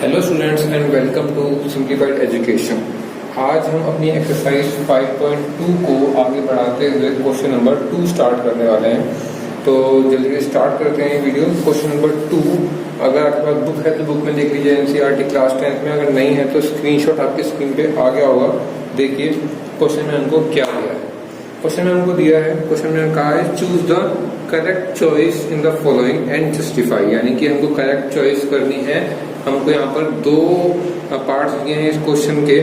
Hello students and welcome to simplified education. आज हम अपनी एक्सरसाइज 5.2 को आगे बढ़ाते हुए क्वेश्चन नंबर 2 स्टार्ट करने वाले हैं। तो जल्दी स्टार्ट करते हैं वीडियो। क्वेश्चन नंबर 2, अगर आपके पास बुक है तो बुक में देख लीजिए एनसीईआरटी क्लास 10 में, अगर नहीं है तो स्क्रीनशॉट आपकी स्क्रीन पे आ गया होगा। देखिए क्वेश्चन में हमको क्या दिया है। क्वेश्चन में हमको दिया है, क्वेश्चन में कहा है choose the correct choice in the following and justify, यानी कि हमको करेक्ट चॉइस करनी है। हमको यहाँ पर दो पार्ट्स दिए हैं इस क्वेश्चन के,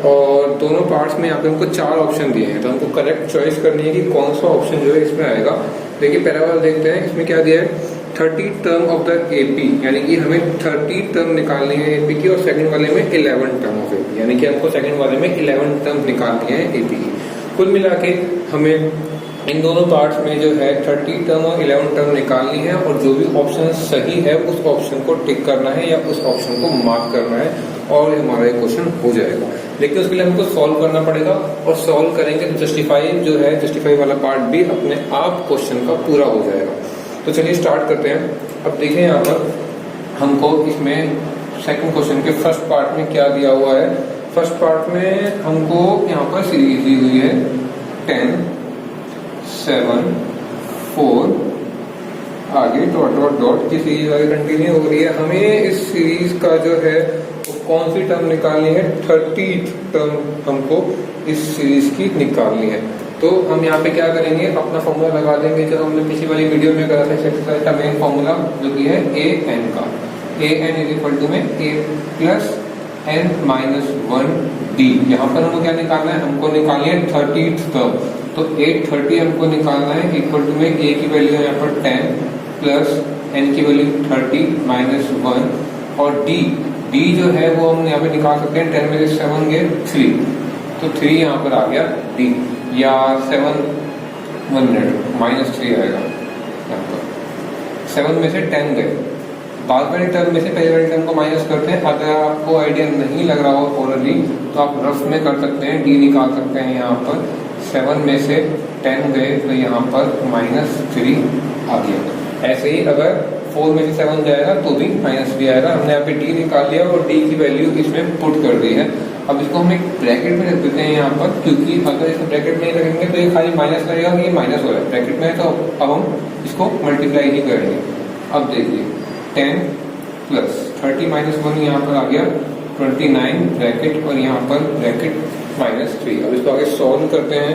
और दोनों पार्ट्स में यहाँ पे हमको 4 ऑप्शन दिए हैं। तो हमको करेक्ट चॉइस करनी है कि कौन सा ऑप्शन जो है इसमें आएगा। देखिए पहला वाला देखते हैं, इसमें क्या दिया है 30 टर्म ऑफ द एपी, यानी कि हमें 30 टर्म निकालनी है एपी की, और सेकंड वाले में 11 टर्म ऑफ एपी, यानी कि हमको सेकंड वाले में 11 टर्म निकालनी है एपी की। कुल मिला के हमें इन दोनों पार्ट्स में जो है 30 टर्म और 11 टर्म निकालनी है, और जो भी ऑप्शन सही है उस ऑप्शन को टिक करना है या उस ऑप्शन को मार्क करना है, और हमारा ये क्वेश्चन हो जाएगा। लेकिन उसके लिए हमको सॉल्व करना पड़ेगा, और सॉल्व करेंगे तो जस्टिफाई जो है, जस्टिफाई वाला पार्ट भी अपने आप क्वेश्चन का पूरा हो जाएगा। तो चलिए स्टार्ट करते हैं। अब देखें यहाँ पर हमको इसमें सेकंड क्वेश्चन के फर्स्ट पार्ट में क्या दिया हुआ है। फर्स्ट पार्ट में हमको यहाँ पर सीरीज दी हुई है 10, 7, 4, आगे डॉट डॉट डॉट की सीरीज आगे कंटिन्यू हो रही है। हमें इस सीरीज का जो है कौन सी टर्म निकालनी है, 30th टर्म हमको इस सीरीज की निकालनी है। तो हम यहाँ पे क्या करेंगे, अपना फॉर्मूला लगा देंगे जो हमने पिछली वाली वीडियो में करा था इस एक्सरसाइज का मेन फॉर्मूला, जो कि है ए एन का। A N is equal to में ए प्लस एन माइनस 1 डी। यहाँ पर हमको क्या निकालना है, हमको निकालनी है 30th टर्म। तो 830 हमको निकालना है, इक्वल टू में ए की वैल्यू है यहाँ पर 10 प्लस एन की वैल्यू 30 माइनस 1, और डी जो है वो हम यहाँ पे निकाल सकते हैं 10 में से 7 गए 3, तो 3 यहाँ पर आ गया डी, या 7 1 मिनट माइनस 3 आएगा यहाँ पर। 7 में से 10 गए, बाद वाली टर्म में से पहले वाली टर्म को माइनस करते हैं। अगर आपको आइडिया नहीं लग रहा हो ओरली तो आप रफ में कर सकते हैं, डी निकाल सकते हैं। यहाँ पर 7 में से 10 गए तो यहाँ पर -3 आ गया। ऐसे ही अगर 4 में से 7 जाएगा तो भी -3 आएगा। हमने यहाँ पे डी निकाल लिया और डी की वैल्यू इसमें पुट कर दी है। अब इसको हम एक ब्रैकेट में रख देते हैं यहाँ पर, क्योंकि अगर इसको ब्रैकेट में नहीं रखेंगे तो ये खाली माइनस लगेगा कि ये माइनस हो रहा है। ब्रैकेट में है तो अब हम इसको मल्टीप्लाई ही करेंगे। अब देखिए 10 प्लस 30 माइनस 1 यहाँ पर आ गया 29 ब्रैकेट, और यहाँ पर ब्रैकेट -3। अब इसको आगे सॉल्व करते हैं।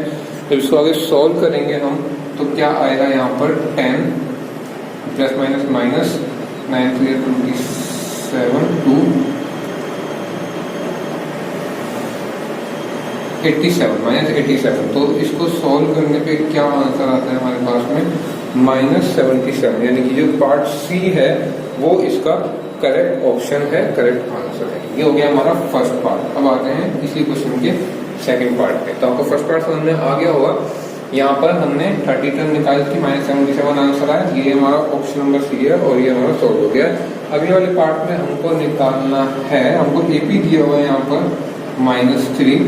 जब इसको आगे सॉल्व करेंगे हम तो क्या आएगा यहाँ पर 10 प्लस माइनस माइनस 9 3 27 2 87 माइनस 87। तो इसको सॉल्व करने पे क्या आंसर आता है हमारे पास में -77, यानी कि जो पार्ट सी है वो इसका करेक्ट ऑप्शन है, करेक्ट आंसर है। ये हो गया हमारा फर्स्ट पार्ट। अब आते हैं इसी क्वेश्चन के सेकंड पार्ट पे। तो आपको फर्स्ट पार्ट समझ में आ गया होगा। यहाँ पर हमने 30 टर्म निकाली थी, -77 आंसर आया। ये हमारा ऑप्शन नंबर सी है और ये हमारा सॉल्व हो गया। अगले वाले पार्ट में हमको निकालना है, हमको एपी दिया हुआ है यहाँ पर -3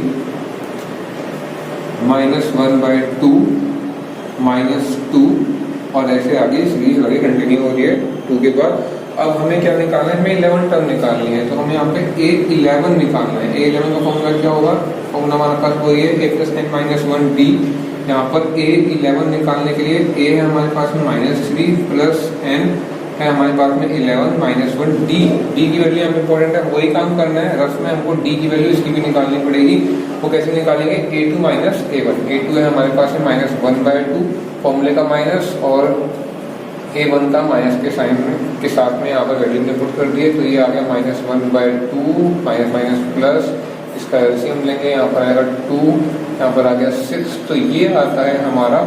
-1/2 -2, और ऐसे आगे सीरीज आगे कंटिन्यू हो रही है 2 के बाद। अब हमें क्या निकालना है, हमें 11 टर्म निकालनी है। तो हमें यहाँ पे A11 निकालना है। A11 का फॉर्मूला क्या होगा, फॉर्मूला हमारे पास वही है a plus n minus 1 d. यहाँ पर A11 निकालने के लिए A है हमारे पास में -3 प्लस एन है हमारे पास में 11 माइनस 1 डी। डी की वैल्यू यहाँ पे इंपॉर्टेंट है, वही काम करना है। रफ में हमको डी की वैल्यू इसकी भी निकालनी पड़ेगी। वो कैसे निकालेंगे, A2 माइनस A1। A2 है हमारे पास में -1/2 फॉर्मूले का माइनस, और A1 का माइनस के साइन के साथ में यहाँ पर वैल्यू ने पुट कर दिए। तो ये आ गया -1/2 माइनस माइनस प्लस, इसका एलसीएम लेंगे, यहाँ पर आएगा 2, यहाँ पर आ गया 6। तो ये आता है हमारा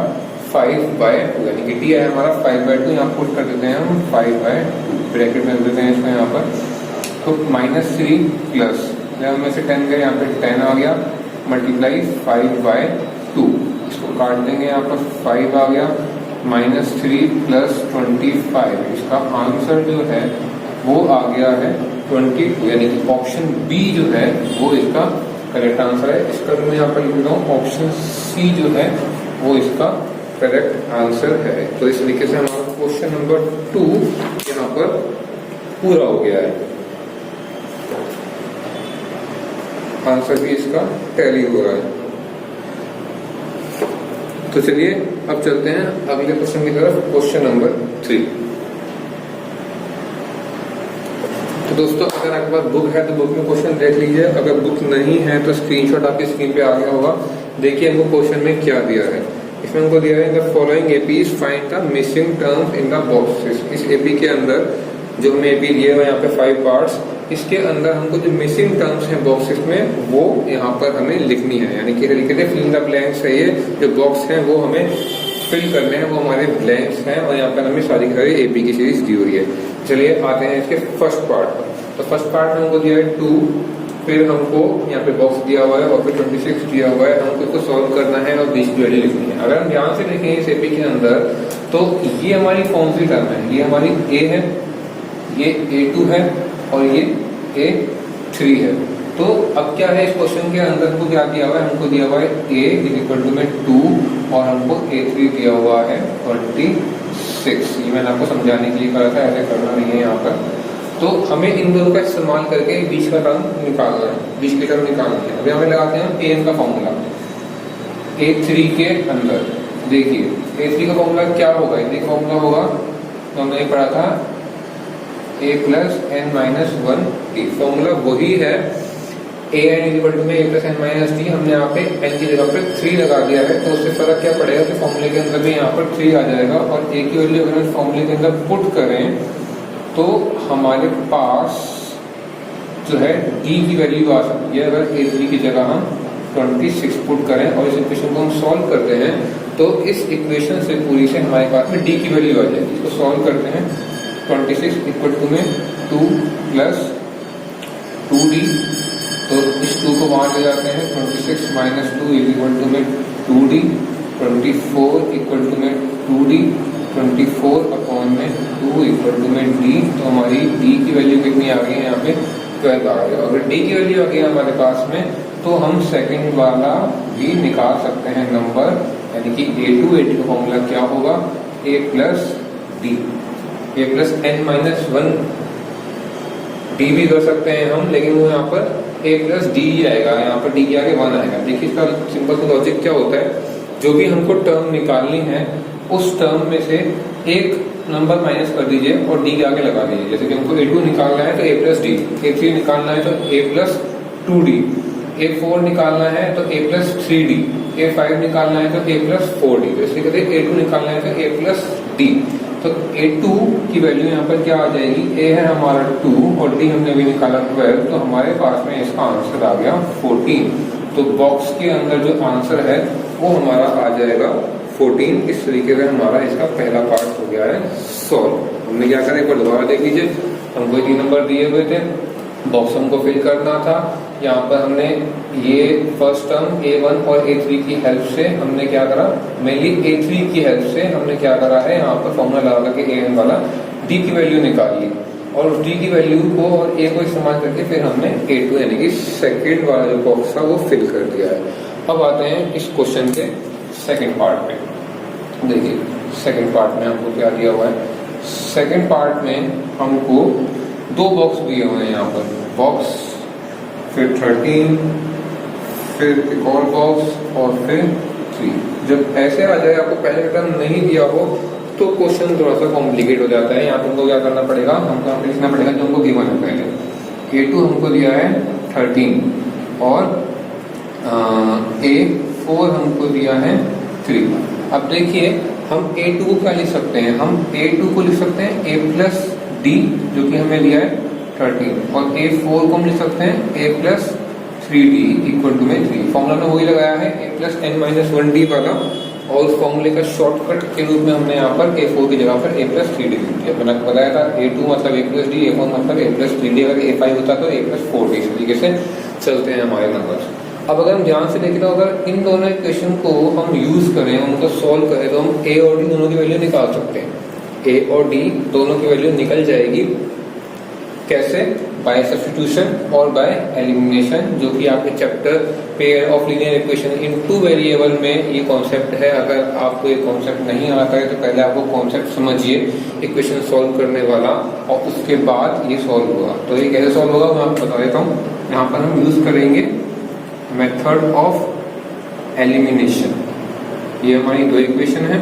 5/2, यानी कि डी है हमारा 5/2। यहाँ पुट कर देते हैं हम 5/2, ब्रैकेट में देते हैं इसको यहाँ पर। तो -3 प्लस 11 में से 10 गए, यहाँ पे 10 आ गया, मल्टीप्लाई 5/2। इसको काट देंगे, यहाँ पर 5 आ गया, -3 प्लस 25। इसका आंसर जो है वो आ गया है 22, यानी कि ऑप्शन बी जो है वो इसका करेक्ट आंसर है। इसका मैं यहाँ पर लिख रहा हूँ ऑप्शन सी जो है वो इसका करेक्ट आंसर है। तो इस तरीके से हमारा क्वेश्चन नंबर 2 यहाँ पर पूरा हो गया है। आंसर भी इसका टैली हो रहा है। तो चलिए अब चलते हैं अगले क्वेश्चन की तरफ, क्वेश्चन नंबर 3। तो दोस्तों अगर आपके पास बुक है तो बुक में क्वेश्चन देख लीजिए, अगर बुक नहीं है तो स्क्रीनशॉट आपकी स्क्रीन पे आ गया होगा। देखिए हमको क्वेश्चन में क्या दिया है। इसमें हमको दिया है the following APs find the missing terms in the boxes. इस एपी के अंदर जो हमने एपी लिए हुए यहाँ पे 5 पार्ट्स, इसके अंदर हमको जो मिसिंग टर्म्स हैं बॉक्सेस में वो यहाँ पर हमें लिखनी है, यानी कि लिखे थे फिल द ब्लैंक्स है। ये जो बॉक्स हैं वो हमें फिल करने हैं, वो हमारे ब्लैंक्स हैं और यहाँ पर हमें सारी की सारी एपी की सीरीज दी हुई है। चलिए आते हैं इसके फर्स्ट पार्ट पर। तो फर्स्ट पार्ट में हमको दिया है 2, फिर हमको यहाँ पे बॉक्स दिया हुआ है और फिर 26 दिया हुआ है। हमको इसको सॉल्व करना है और 20 की वैल्यू लिखनी है। अगर हम ध्यान से देखें इस एपी के अंदर तो ये हमारी कौन सी टर्म है, ये हमारी ए है, ये A2 है और ये A3 है। तो अब क्या है इस क्वेश्चन के अंदर हमको क्या दिया हुआ है, हमको दिया हुआ है A इक्वल टू में 2 और हमको A3 दिया हुआ है 26। ये मैंने आपको समझाने के लिए कहा था, ऐसे करना नहीं है यहाँ पर। तो हमें इन दोनों का इस्तेमाल करके बीच का टर्म निकालना है, बीच की टर्म निकालनी है। अभी हमें लगाते हैं AN का फॉर्मूला A3 के अंदर। देखिए A3 का फॉर्मूला क्या होगा, A3 का फॉर्मूला होगा तो हमने पढ़ा था a plus n minus 1 d. Formula वही है ए एन इक्वल टू में a plus n minus d. हमने यहाँ पे n की जगह पे 3 लगा दिया है, तो उससे फर्क क्या पड़ेगा कि फॉर्मूले के अंदर भी यहाँ पर 3 आ जाएगा और a की वैल्यू अगर हम फॉर्मूले के अंदर पुट करें तो हमारे पास जो है d की वैल्यू आ सकती है। अगर a3 की जगह हम 26 पुट करें और इस इक्वेशन को हम सॉल्व करते हैं तो इस इक्वेशन से पूरी से हमारे पास में d की वैल्यू आ जाएगी। इसको सॉल्व करते हैं 26 इक्वल टू में 2 प्लस 2d, तो इस 2 को वहां ले जाते हैं। 26 माइनस 2 इक्वल टू में 2d, 24 इक्वल टू में 2d, 24 अपॉन में 2 इक्वल टू में d। तो हमारी d की वैल्यू कितनी आ गई है, यहाँ पे 12 आ गई। अगर d की वैल्यू आ गई हमारे पास में तो हम सेकंड वाला भी निकाल सकते हैं नंबर, यानी कि A2 का फॉर्मूला क्या होगा, a plus d, a plus n minus 1 d भी कर सकते हैं हम, लेकिन वो यहाँ पर a प्लस डी ही आएगा, यहाँ पर d के आगे 1 आएगा। देखिए इसका सिंपल सा लॉजिक क्या होता है, जो भी हमको टर्म निकालनी है उस टर्म में से एक नंबर माइनस कर दीजिए और d के आगे लगा दीजिए। जैसे कि हमको A2 निकालना है तो a प्लस डी, A3 निकालना है तो a प्लस 2d, A4 निकालना है तो a प्लस 3d, A5 निकालना है तो a प्लस 4d। तो इसलिए कहते हैं A2 निकालना है तो a प्लस d। तो A2 की वैल्यू यहाँ पर क्या आ जाएगी, A है हमारा 2 और D हमने अभी निकाला 12, तो हमारे पास में इसका आंसर आ गया 14। तो बॉक्स के अंदर जो आंसर है वो हमारा आ जाएगा 14। इस तरीके से हमारा इसका पहला पार्ट हो गया है सॉल्व। हमने क्या करा, एक बार दोबारा देख लीजिए। हमको 3 नंबर दिए हुए थे, बॉक्स हमको फिल करना था। यहाँ पर हमने ये फर्स्ट टर्म A1 और A3 की हेल्प से हमने क्या करा, मेनली A3 की हेल्प से हमने क्या करा है, यहाँ पर फॉर्मूला लगा के AN वाला D की वैल्यू निकाली और उस D की वैल्यू को और A को इस्तेमाल करके फिर हमने A2 यानी कि सेकेंड वाला जो बॉक्स था वो फिल कर दिया है। अब आते हैं इस क्वेश्चन के सेकेंड पार्ट पे। देखिए सेकेंड पार्ट में हमको क्या दिया हुआ है, सेकेंड पार्ट में हमको 2 बॉक्स दिए हुए हैं। यहाँ पर बॉक्स, फिर 13, फिर एक और बॉक्स और फिर 3। जब ऐसे आ जाए, आपको पहले टर्म नहीं दिया हो तो क्वेश्चन थोड़ा सा कॉम्प्लिकेट हो जाता है। यहाँ पर हमको क्या करना पड़ेगा, हमको यहाँ पे लिखना पड़ेगा जो हमको गिवन है। पहले A2 हमको दिया है 13 और A4 हमको दिया है 3। अब देखिए हम A2 को क्या लिख सकते हैं, हम A2 को लिख सकते हैं A प्लस डी जो कि हमें दिया है 13 और A4 को हम लिख सकते हैं A plus 3d equal to में 3। फॉर्मूला में वही लगाया है A plus n minus 1d वाला, और उस फॉर्मूले का शॉर्टकट के रूप में हमने यहाँ पर A4 की जगह पर A प्लस 3d लिख दिया। मैंने आपको बताया था A2 मतलब A प्लस डी, A4 मतलब A प्लस 3d, अगर A5 होता तो A प्लस 4d। इस तरीके से चलते हैं हमारे नंबर। अब अगर हम ध्यान से देखें तो अगर इन दोनों इक्वेशन को हम यूज करें, उनको सॉल्व करें, तो हम A और D दोनों की वैल्यू निकाल सकते हैं। A और D दोनों की वैल्यू निकल जाएगी। कैसे? बाय सब्स्टिट्यूशन और बाय एलिमिनेशन, जो कि आपके chapter pair of linear equation in 2 variable में ये कॉन्सेप्ट है। अगर आपको ये कॉन्सेप्ट नहीं आता है तो पहले आपको कॉन्सेप्ट समझिए इक्वेशन सॉल्व करने वाला, और उसके बाद ये सॉल्व होगा। तो ये कैसे सॉल्व होगा मैं आपको बता देता हूँ। यहाँ पर हम यूज करेंगे मेथड ऑफ एलिमिनेशन। ये हमारी दो इक्वेशन है।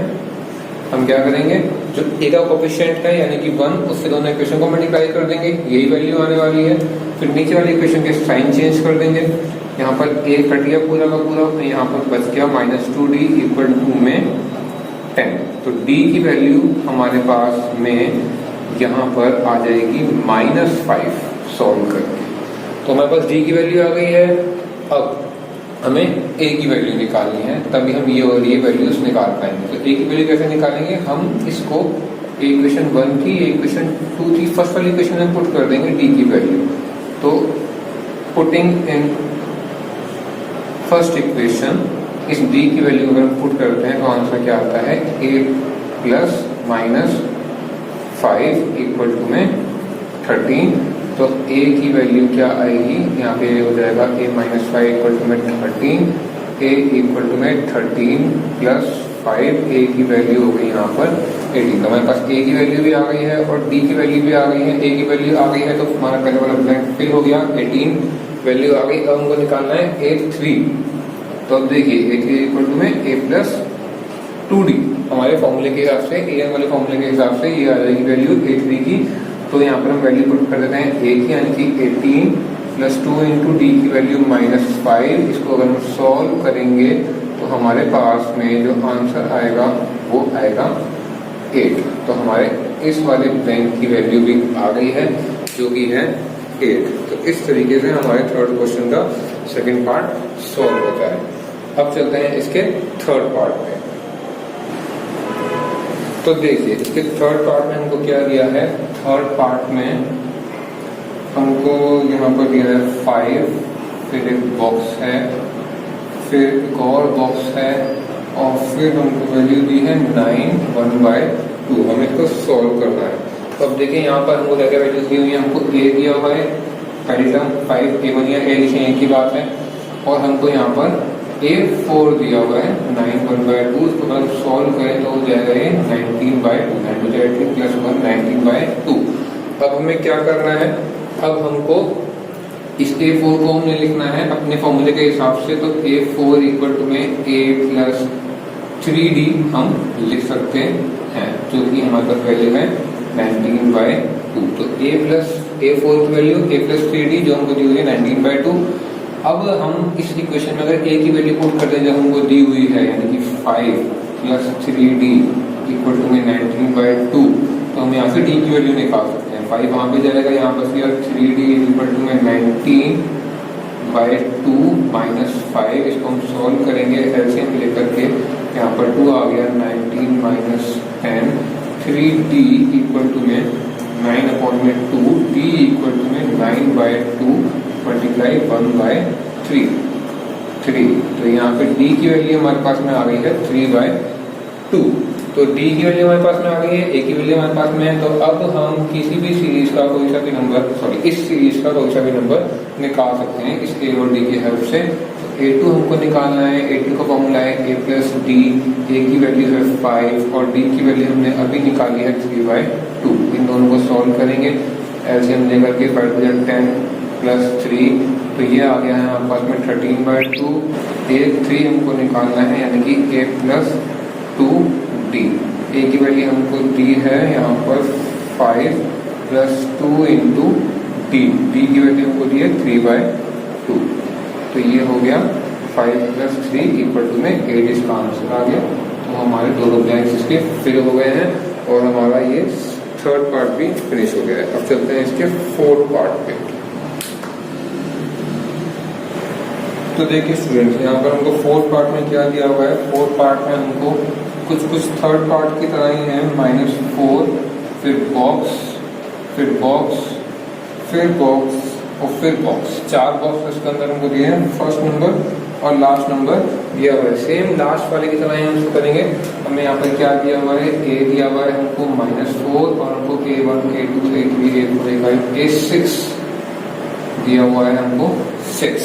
हम क्या करेंगे, जो ए का कोफिशिएंट है यानी कि 1, उससे दोनों इक्वेशन को मल्टीप्लाई कर देंगे, यही वैल्यू आने वाली है। फिर नीचे वाली इक्वेशन के साइन चेंज कर देंगे। यहाँ पर ए कट गया पूरा का पूरा, तो यहाँ पर बच गया -2d इक्वल टू में 10। तो d की वैल्यू हमारे पास में यहाँ पर आ जाएगी -5 सॉल्व करके। तो हमारे पास d की वैल्यू आ गई है। अब हमें a की वैल्यू निकालनी है, तभी हम ये और ये वैल्यूज निकाल पाएंगे। तो a की वैल्यू कैसे निकालेंगे, हम इसको इक्वेशन 1 की इक्वेशन 2 की फर्स्ट वाली इक्वेशन में पुट कर देंगे d की वैल्यू। तो पुटिंग इन फर्स्ट इक्वेशन इस d की वैल्यू अगर हम पुट करते हैं तो आंसर क्या आता है, a प्लस -5 इक्वल टू में 13। तो a की वैल्यू क्या आएगी, यहाँ पे हो जाएगा a -5 इक्वल टू में 13, a इक्वल टू में 13 प्लस 5, a की वैल्यू हो गई यहाँ पर 18। तो हमारे पास a की वैल्यू भी आ गई है और d की वैल्यू भी आ गई है। a की वैल्यू आ गई है तो हमारा पहले वाला ब्लैंक फिल हो गया, 18 वैल्यू आ गई। अब हमको निकालना है a3। तो अब देखिए a3 इक्वल टू में a प्लस 2d, हमारे फॉर्मूले के हिसाब से, an वाले फॉर्मूले के हिसाब से ये आ जाएगी वैल्यू a3 की। तो यहाँ पर हम वैल्यू पुट कर देते हैं a की, यानी कि 18 प्लस 2 इंटू डी की वैल्यू -5। इसको अगर हम सॉल्व करेंगे तो हमारे पास में जो आंसर आएगा वो आएगा 8। तो हमारे इस वाले बैंक की वैल्यू भी आ गई है जो कि है 8। तो इस तरीके से हमारे थर्ड क्वेश्चन का सेकंड पार्ट सॉल्व होता है। अब चलते हैं इसके थर्ड पार्ट पे। तो देखिए इसके थर्ड पार्ट में हमको क्या दिया है, थर्ड पार्ट में हमको यहाँ पर दिया है 5, फिर एक बॉक्स है, फिर एक और बॉक्स है और फिर हमको वैल्यू दी है 9 1/2। हमें इसको सॉल्व करना है। तो अब देखिए यहाँ पर हमको क्या क्या वैल्यूज दी हुई है। हमको a दिया हुआ है, पहली टर्म 5a1 या a लिखे एक ही बात है, और हमको यहाँ पर a4 दिया हुआ है 9 1/2। इसको अगर सॉल्व करें तो हो जाएगा ये 19/2, 9 प्लस 1 19/2। अब हमें क्या करना है, अब हमको इस a4 को हमने लिखना है अपने फॉर्मूले के हिसाब से। तो a4 इक्वल टू में a प्लस 3d हम लिख सकते हैं, जो कि हमारे पास वैल्यू है 19/2। तो a4 की वैल्यू a प्लस 3d जो हमको दी हुई है 19/2। अब हम इस इक्वेशन में अगर a की वैल्यू पुट कर दें जो हमको दी हुई है, यानी कि 5 प्लस 3d इक्वल टू में 19/2, तो हम यहाँ से d की वैल्यू निकाल सकते हैं। 5 वहाँ पे जाएगा, यहाँ पर फिर 3d इक्वल टू में 19/2 माइनस 5। इसको हम सॉल्व करेंगे एलसीएम लेकर के। यहाँ पर 2 आ गया, 19 माइनस 10, 3d इक्वल टू में 9/2, d इक्वल टू में 9/2 मल्टीप्लाई 1/3। तो यहाँ पे d की वैल्यू हमारे पास में आ गई है 3/2। तो d की वैल्यू हमारे पास में आ गई है, a की वैल्यू हमारे पास में है। तो अब हम किसी भी सीरीज का कोई सा भी नंबर, इस सीरीज का कोई सा भी नंबर निकाल सकते हैं इस a और d की हेल्प से। तो a2 हमको निकालना है, a2 का फॉर्मूला है a प्लस d, a की वैल्यू है 5 और d की वैल्यू हमने अभी निकाली है 3/2। इन दोनों को सॉल्व करेंगे एलसीएम लेकर के, 5 10 प्लस 3, तो ये आ गया है हमारे पास में 13/2। a3 हमको निकालना है, यानी कि a प्लस 2d। a की वैल्यू हमको दी है यहाँ पर 5 प्लस 2 इंटू d, d की वैल्यू हमको दी है 3/2। तो ये हो गया 5 प्लस 3 इक्वल टू में 8, इसका आंसर आ गया। तो हमारे दोनों ब्लैंक्स इसके फिल हो गए हैं और हमारा ये थर्ड पार्ट भी फिनिश हो गया है। अब चलते हैं इसके फोर्थ पार्ट पे। तो देखिए स्टूडेंट्स, यहाँ पर हमको फोर्थ पार्ट में क्या दिया हुआ है। फोर्थ पार्ट में हमको कुछ थर्ड पार्ट की तरह ही है, -4, फिर बॉक्स, फिर बॉक्स, फिर बॉक्स और फिर बॉक्स। 4 बॉक्स इसके अंदर हमको दिए हैं, फर्स्ट नंबर और लास्ट नंबर दिया हुआ है। सेम लास्ट वाले की तरह ही हम इसको करेंगे। हमें यहाँ पर क्या दिया हुआ है, a दिया हुआ है हमको -4 और हमको a1 a2 a3 a4 a5 a6 दिया हुआ है हमको 6।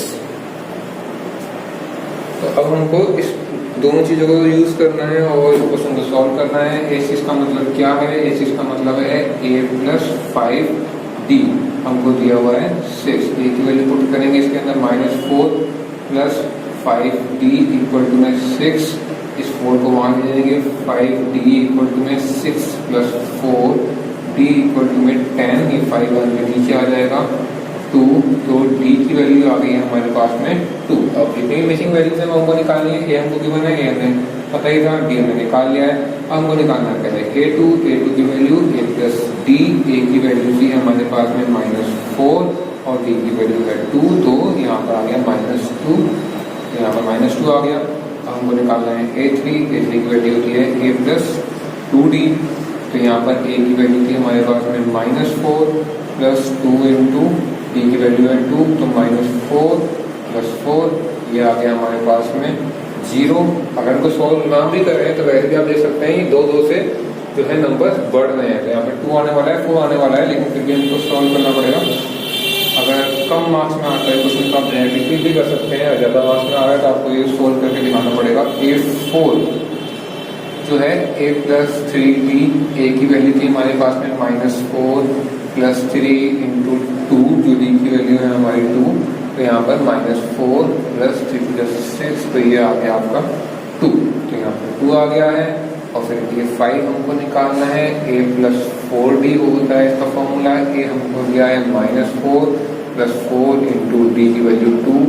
तो अब हमको इस दोनों चीजों को यूज करना है और इस क्वेश्चन को सॉल्व करना है। a6 का मतलब क्या है, a6 का मतलब है a प्लस 5d हमको दिया हुआ है 6। a की वैल्यू पुट करेंगे इसके अंदर -4 प्लस 5d इक्वल टू में 6, इस 4 को वहाँ ले जाएंगे, 5d इक्वल टू में 6 प्लस 4d इक्वल टू में 10, ये 5 के नीचे आ जाएगा 2, तो d की वैल्यू आ गई है हमारे पास में 2। अब जितनी मिसिंग वैल्यूज है हमको निकालनी है, ए हमको गिवन है, ए हमें पता ही था, डी हमने निकाल लिया है। अब हमको निकालना क्या है, a2 की वैल्यू a प्लस डी, ए की वैल्यू थी हमारे पास में -4 और डी की वैल्यू है 2, तो यहाँ पर आ गया -2, यहाँ पर -2 आ गया। अब हमको निकालना है a3 की वैल्यू होती है a प्लस 2d, तो यहाँ पर a की वैल्यू थी हमारे पास में -4 प्लस 2 इंटू डी की वैल्यू है 2, तो -4 प्लस 4, ये आ गया हमारे पास में 0। अगर हमको सॉल्व ना भी कर रहे हैं तो वैसे भी आप देख सकते हैं 2 से जो है नंबर बढ़ रहे हैं, तो यहाँ पर 2 आने वाला है, 4 आने वाला है, लेकिन फिर भी हमको सॉल्व करना पड़ेगा। अगर कम मार्क्स में आता है क्वेश्चन तो आप डायरेक्टली भी कर सकते हैं, और ज़्यादा मार्क्स में आ रहा है तो आपको ये सोल्व करके दिखाना पड़ेगा। a4 जो है a प्लस 3d, ए की वैल्यू थी हमारे पास में -4 प्लस 3 इंटू 2, जो डी की वैल्यू है हमारी 2, तो यहाँ पर -4 प्लस 3 प्लस 6, तो ये आ गया आपका 2, तो यहाँ पर 2 आ गया है। और फिर ये 5 हमको निकालना है, a प्लस 4d होता है इसका फॉर्मूला, a हमको दिया है -4 प्लस 4 इंटू डी की वैल्यू 2,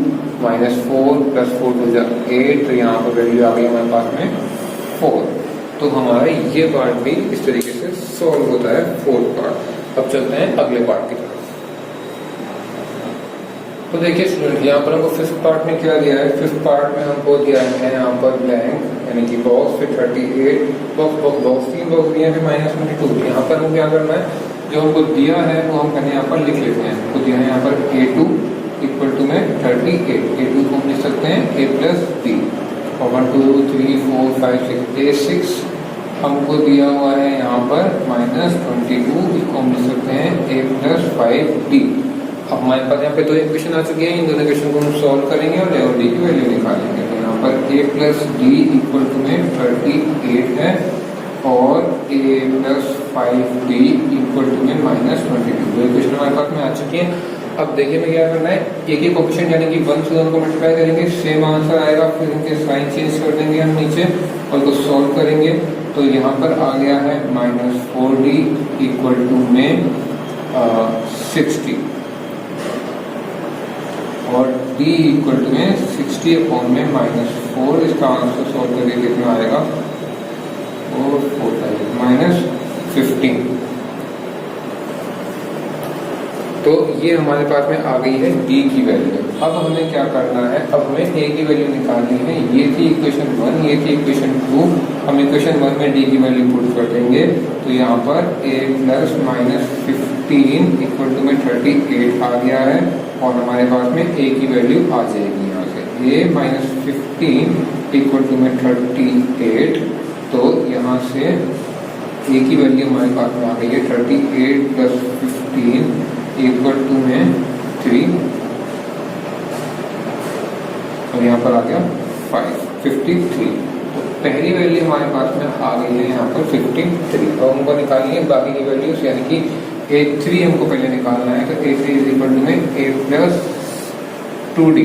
-4 प्लस 4 हो जाए 8, तो यहाँ पर वैल्यू आ गई हमारे पास में 4। तो हमारा ये पार्ट भी इस तरीके से सॉल्व होता है, 4th पार्ट। अब चलते हैं अगले पार्ट की तरफ। तो देखिए स्टूडेंट, यहाँ पर हमको 5th पार्ट में क्या दिया है, 5th पार्ट में हमको दिया है यहाँ पर ब्लैंक यानी कि बॉक्स, फिर 38 बॉक्स 3 बॉक्स दिए हैं, फिर -22। यहाँ पर हमको क्या करना है, जो हमको दिया है वो हम कहने यहाँ पर लिख लेते हैं। तो दिया है यहाँ पर a2 इक्वल टू में 38, a2 को हम लिख सकते हैं a प्लस d, और 1 2 3 4 5 6 a6 हमको दिया हुआ है यहाँ पर -22, इसको हम लिख सकते हैं a प्लस 5d। अब हमारे पास यहाँ पे 2 इक्वेशन आ चुकी हैं, इन दोनों इक्वेशन को हम सॉल्व करेंगे और ए और डी की वैल्यू निकालेंगे। तो यहाँ पर a plus d equal to में 38 है, और a plus 5d equal to में -22, 2 इक्वेशन हमारे पास में आ चुकी हैं। अब देखिए मैं क्या करना है, एक ही कोएफिशिएंट यानी कि 1 से दोनों को मल्टीप्लाई करेंगे, सेम आंसर आएगा, फिर इनके साइन चेंज कर देंगे हम नीचे और इसको सॉल्व करेंगे। तो यहाँ पर आ गया है -4d इक्वल टू में 60, और d इक्वल टू में 60 अपॉन में -4, इसका आंसर सॉल्व करके कितना आएगा, और -15। तो ये हमारे पास में आ गई है d की वैल्यू। अब हमें क्या करना है, अब हमें a की वैल्यू निकालनी है। ये थी इक्वेशन 1, ये थी इक्वेशन 2, हम इक्वेशन 1 में d की वैल्यू पुट कर देंगे। तो यहाँ पर a प्लस -15 इक्वल टू में 38 आ गया है, और हमारे पास में a की वैल्यू आ जाएगी यहाँ से a -15 इक्वल टू में 38, तो यहाँ से a की वैल्यू हमारे पास में आ गई है 38 प्लस 15 इक्वल टू में 3, और यहाँ पर आ गया 53। तो पहली वैल्यू हमारे पास में आ गई है यहाँ पर 53, और हमको निकालनी है बाकी की वैल्यूज, यानी कि a3 हमको पहले निकालना है। तो a3 इज इक्वल टू में a प्लस 2d,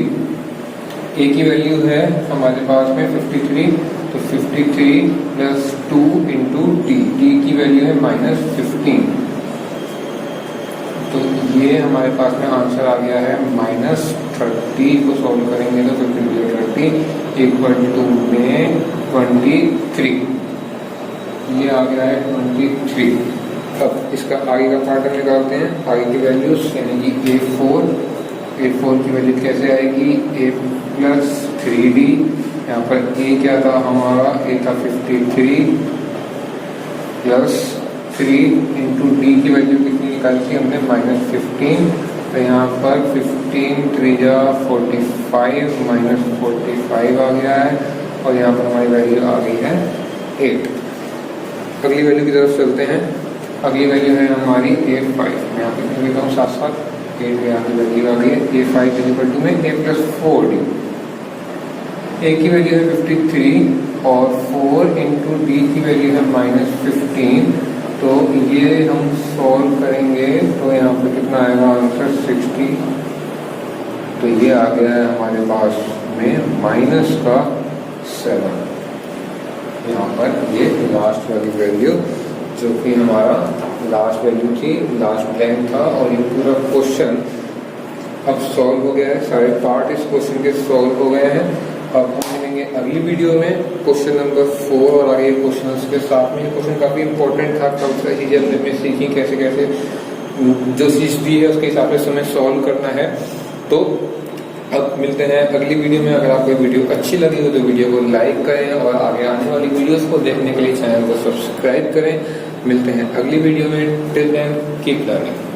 a की वैल्यू है हमारे पास में 53, तो 53 प्लस 2 इंटू d, d की वैल्यू है -15, तो ये हमारे पास में आंसर आ गया है -30 को सॉल्व करेंगे तो 15 इक्वल टू में 23, ये आ गया है 23। अब इसका आगे का पार्ट हम निकालते हैं, आगे की वैल्यूज यानी कि a4 की वैल्यू कैसे आएगी, a प्लस 3d, यहाँ पर a क्या था हमारा, a था 53 प्लस 3 इंटू डी की वैल्यू कितनी निकाली थी हमने, -15, तो यहाँ पर 15 3 जा 45, -45 आ गया है, और यहाँ पर हमारी वैल्यू आ गई है 8। अगली वैल्यू की तरफ चलते हैं। अगली वैल्यू है हमारी a5, मैं यहाँ पर लिख रहा हूँ साथ साथ, 8 यहाँ की वैल्यू आ गई है a5 इक्वल टू में a प्लस 4d, a की वैल्यू है 53 और 4 इंटू डी की वैल्यू है -15, तो ये हम सॉल्व करेंगे तो यहाँ पे कितना आएगा आंसर 60। तो ये आ गया है हमारे पास में -7। यहाँ पर ये लास्ट वाली वैल्यू जो कि हमारा लास्ट वैल्यू थी, लास्ट ब्लैंक था। और ये पूरा क्वेश्चन अब सॉल्व हो गया है, सारे पार्ट इस क्वेश्चन के सॉल्व हो गए हैं। अब हम मिलेंगे अगली वीडियो में क्वेश्चन नंबर 4 और आगे क्वेश्चन के साथ में। ये क्वेश्चन काफ़ी इंपॉर्टेंट था, काफ़ी सारी चीज़ें हमने सीखी, कैसे कैसे जो चीज़ दी है उसके हिसाब से हमें सॉल्व करना है। तो अब मिलते हैं अगली वीडियो में। अगर आपको वीडियो अच्छी लगी हो तो वीडियो को लाइक करें और आगे आने वाली वीडियोस को देखने के लिए चैनल को सब्सक्राइब करें। मिलते हैं अगली वीडियो में। Till then keep learning.